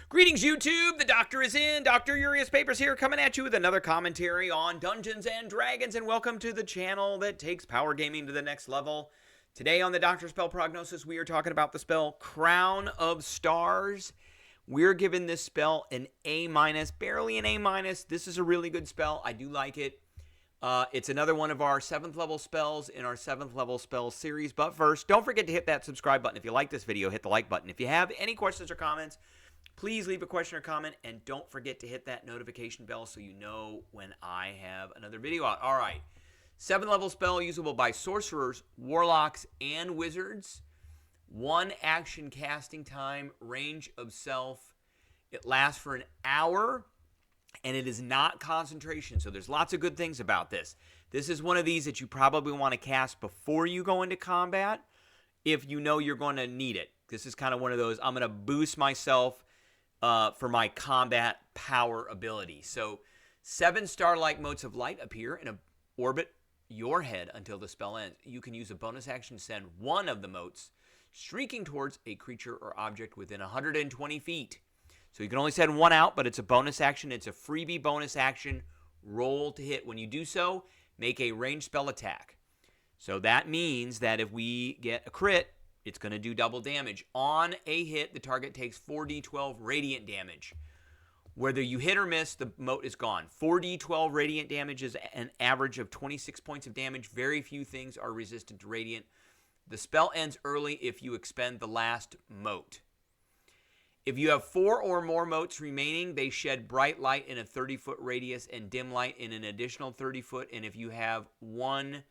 Greetings, YouTube. The Doctor is in. Dr. Urias Papers here, coming at you with another commentary on Dungeons and Dragons, and welcome to the channel that takes power gaming to the next level. Today on the Doctor Spell Prognosis, we are talking about the spell Crown of Stars. We're giving this spell an A-, barely an A-. This is a really good spell. I do like it. It's another one of our 7th level spells in our 7th level spells series. But first, don't forget to hit that subscribe button. If you like this video, hit the like button. If you have any questions or comments, please leave a question or comment, and don't forget to hit that notification bell so you know when I have another video out. All right, 7th level spell usable by sorcerers, warlocks, and wizards. 1 action casting time, range of self. It lasts for an hour, and it is not concentration, so there's lots of good things about this. This is one of these that you probably want to cast before you go into combat if you know you're going to need it. This is kind of one of those, I'm going to boost myself for my combat power ability. So 7 star-like motes of light appear and orbit your head until the spell ends. You can use a bonus action to send one of the motes streaking towards a creature or object within 120 feet. So you can only send one out, but it's a bonus action. It's a freebie bonus action. Roll to hit. When you do so, make a ranged spell attack. So that means that if we get a crit, it's going to do double damage. On a hit, the target takes 4d12 radiant damage. Whether you hit or miss, the mote is gone. 4d12 radiant damage is an average of 26 points of damage. Very few things are resistant to radiant. The spell ends early if you expend the last mote. If you have 4 or more motes remaining, they shed bright light in a 30-foot radius and dim light in an additional 30-foot. And if you have 1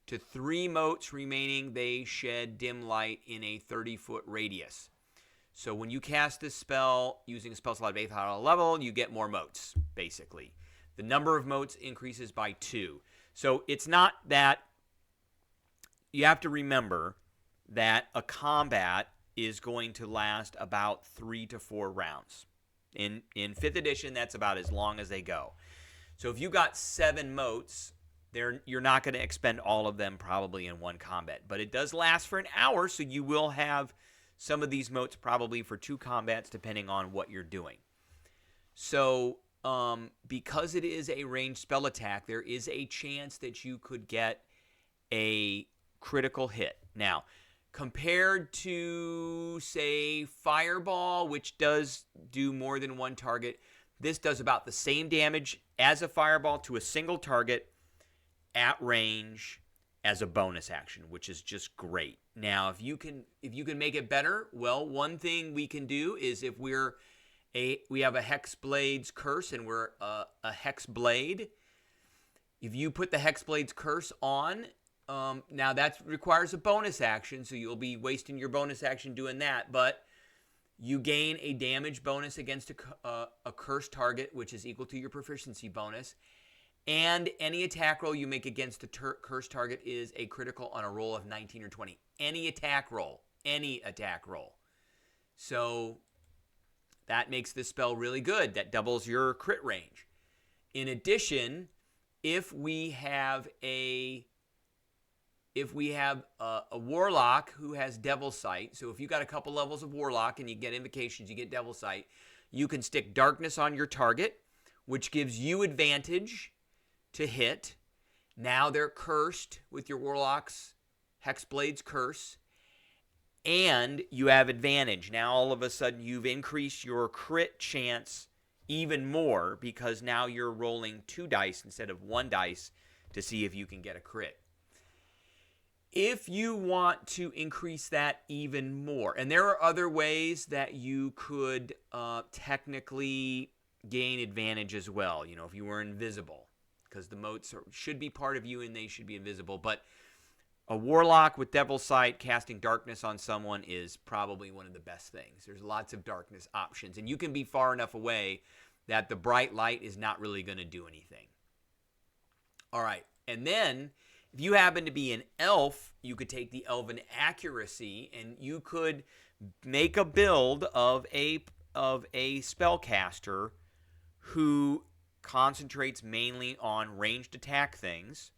to 3 motes remaining, they shed dim light in a 30-foot radius. So when you cast this spell using a spell slot of 8th higher level, you get more motes, basically. The number of motes increases by 2. So it's not that you have to remember that a combat is going to last about 3 to 4 rounds. In 5th edition, that's about as long as they go. So if you got 7 motes, you're not going to expend all of them probably in one combat. But it does last for an hour, so you will have some of these motes probably for 2 combats depending on what you're doing. So because it is a ranged spell attack, there is a chance that you could get a critical hit. Now, compared to, say, Fireball, which does do more than one target, this does about the same damage as a Fireball to a single target at range as a bonus action, which is just great. Now, if you can make it better, well, one thing we can do is if we have a Hexblade's Curse and we're a Hexblade, if you put the Hexblade's Curse on, now that requires a bonus action, so you'll be wasting your bonus action doing that, but you gain a damage bonus against a cursed target, which is equal to your proficiency bonus. And any attack roll you make against the cursed target is a critical on a roll of 19 or 20. Any attack roll. Any attack roll. So that makes this spell really good. That doubles your crit range. In addition, if we have a warlock who has Devil Sight, so if you got a couple levels of warlock and you get invocations, you get Devil Sight, you can stick darkness on your target, which gives you advantage to hit. Now they're cursed with your warlock's Hexblade's Curse, and you have advantage. Now all of a sudden you've increased your crit chance even more because now you're rolling 2 dice instead of 1 dice to see if you can get a crit. If you want to increase that even more, and there are other ways that you could technically gain advantage as well, you know, if you were invisible, because the motes should be part of you and they should be invisible. But a warlock with Devil Sight casting darkness on someone is probably one of the best things. There's lots of darkness options, and you can be far enough away that the bright light is not really going to do anything. All right, and then if you happen to be an elf, you could take the Elven Accuracy, and you could make a build of a spellcaster who concentrates mainly on ranged attack things.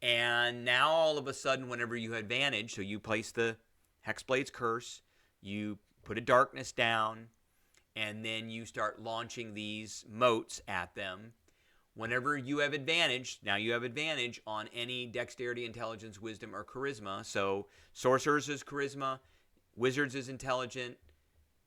And now all of a sudden, whenever you have advantage, so you place the Hexblade's Curse, you put a darkness down, and then you start launching these motes at them. Whenever you have advantage, now you have advantage on any dexterity, intelligence, wisdom, or charisma. So sorcerers is charisma, wizards is intelligent,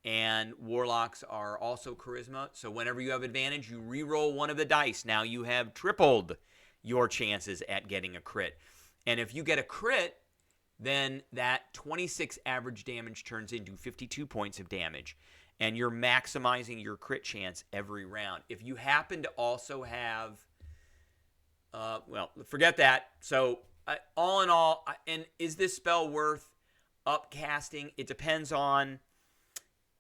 and warlocks are also charisma. So whenever you have advantage, you re-roll one of the dice. Now you have tripled your chances at getting a crit. And if you get a crit, then that 26 average damage turns into 52 points of damage. And you're maximizing your crit chance every round. If you happen to also have, well, forget that. So all in all, and is this spell worth upcasting? It depends on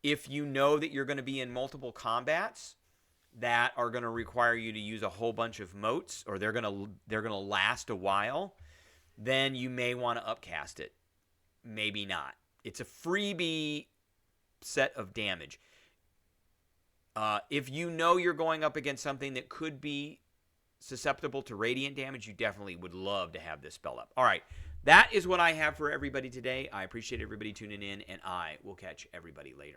if you know that you're going to be in multiple combats that are going to require you to use a whole bunch of motes, or they're going to last a while, then you may want to upcast it. Maybe not. It's a freebie set of damage. If you know you're going up against something that could be susceptible to radiant damage, you definitely would love to have this spell up. All right, that is what I have for everybody today. I appreciate everybody tuning in, and I will catch everybody later.